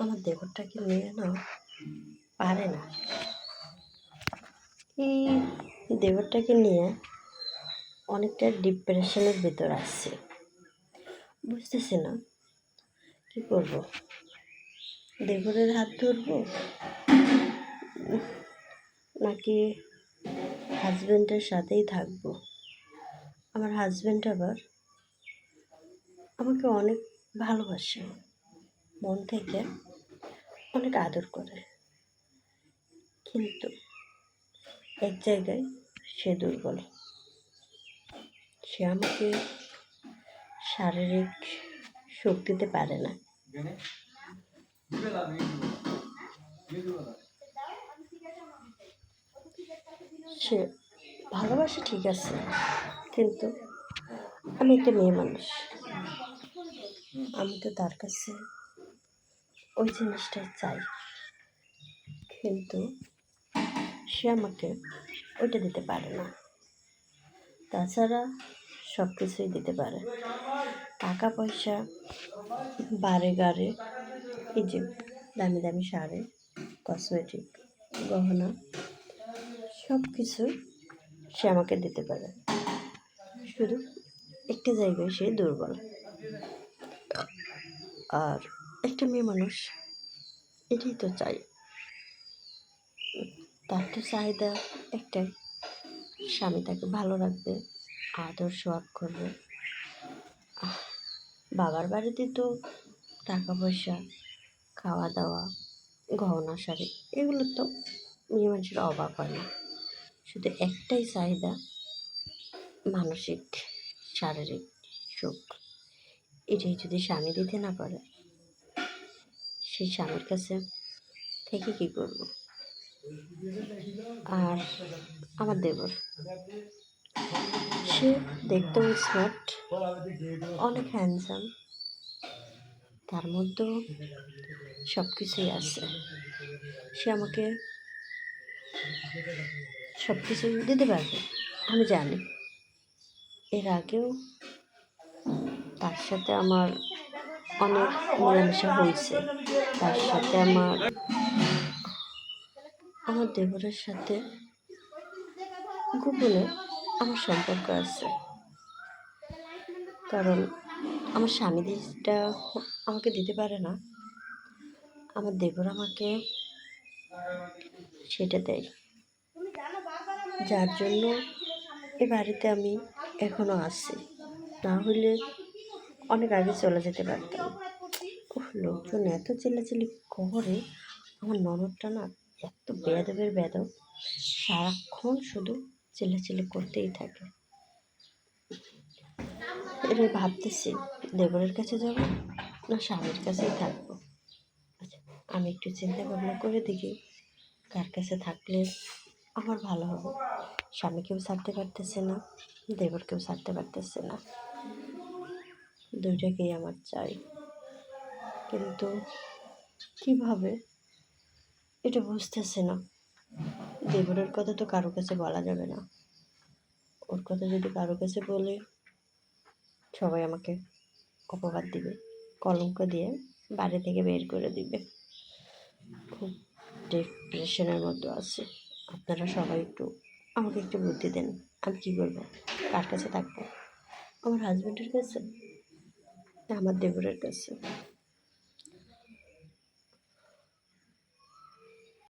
আমার দেবরটাকে নিয়ে না পারে না। এই দেবরটাকে নিয়ে অনেকটা ডিপ্রেশনের ভিতর আসছে। বুঝতেছি না কি করব। দেবরের হাত ধরবো নাকি হাজব্যান্ডের সাথেই থাকবো। আমার হাজব্যান্ড আবার আমাকে অনেক ভালোবাসে, মন থেকে অনেক আদর করে, কিন্তু এক জায়গায় সে দুর্বল। সে আমাকে শারীরিক সুখ দিতে পারে না। সে ভালোবাসে ঠিক আছে, কিন্তু আমি একটা মেয়ে মানুষ, আমি তো তার কাছে ওই জিনিসটাই চাই, কিন্তু সে আমাকে ওইটা দিতে পারে না। তাছাড়া সব কিছুই দিতে পারে, টাকা পয়সা, বারে গাড়ে, এই যে দামি দামি শাড়ি, কসমেটিক, গহনা, সব কিছু সে আমাকে দিতে পারে। শুধু একটা জায়গায় সে দুর্বল। আর একটা মেয়ে মানুষ এটাই তো চাই। তার তো চাহিদা একটাই, স্বামী তাকে ভালো রাখবে, আদর সোহাগ করবে। বাবার বাড়িতে তো টাকা পয়সা, খাওয়া দাওয়া, গহনা শাড়ি, এগুলো তো মেয়ে মানুষের অভাব হয় না। শুধু একটাই চাহিদা, মানসিক শারীরিক সুখ। এটাই যদি স্বামী দিতে না পারে, সেই স্বামীর কাছে থেকে কী করব। আর আমার দেবর, সে দেখতেও স্মার্ট, অনেক হ্যান্ডসাম, তার মধ্যেও সব কিছুই আছে। সে আমাকে সব কিছু দিতে পারবে, আমি জানি। এর আগেও তার সাথে আমার অনেক মেলামেশা হয়েছে। তার সাথে আমার দেবরের সাথে গোপনে আমার সম্পর্ক আছে, কারণ আমার স্বামী যেটা আমাকে দিতে পারে না, আমার দেবর আমাকে সেটা দেয়। যার জন্য এ বাড়িতে আমি এখনো আছি, না হলে অনেক আগে চলে যেতে পারতাম। লোকজন এত চিল্লাচিল্লি করে, আমার ননদটা না এত বেয়াদবের বেয়াদব, সারাক্ষণ শুধু চিল্লাচিল্লি করতেই থাকে। এবার ভাবতেছি দেবরের কাছে যাব না স্বামীর কাছেই থাকবো। আচ্ছা, আমি একটু চিন্তা ভাবনা করে দেখি কার কাছে থাকলে আমার ভালো হবে। স্বামীকেও ছাড়তে পারতেছে না, দেবরকেও ছাড়তে পারতেছে না, দুইটাকেই আমার চাই। কিন্তু কিভাবে এটা বুঝতেছে না। দেবরের কথা তো কারো কাছে বলা যাবে না, ওর কথা যদি কারো কাছে বলে সবাই আমাকে অপবাদ দিবে, কলঙ্ক দিয়ে বাড়ি থেকে বের করে দিবে। খুব ডিপ্রেশনের মধ্যে আছে। আপনারা সবাই আমাকে একটু বুদ্ধি দেন, আমি কী করবো, কার কাছে থাকবো? আমার হাজব্যান্ডের কাছে না আমার দেবরের কাছে?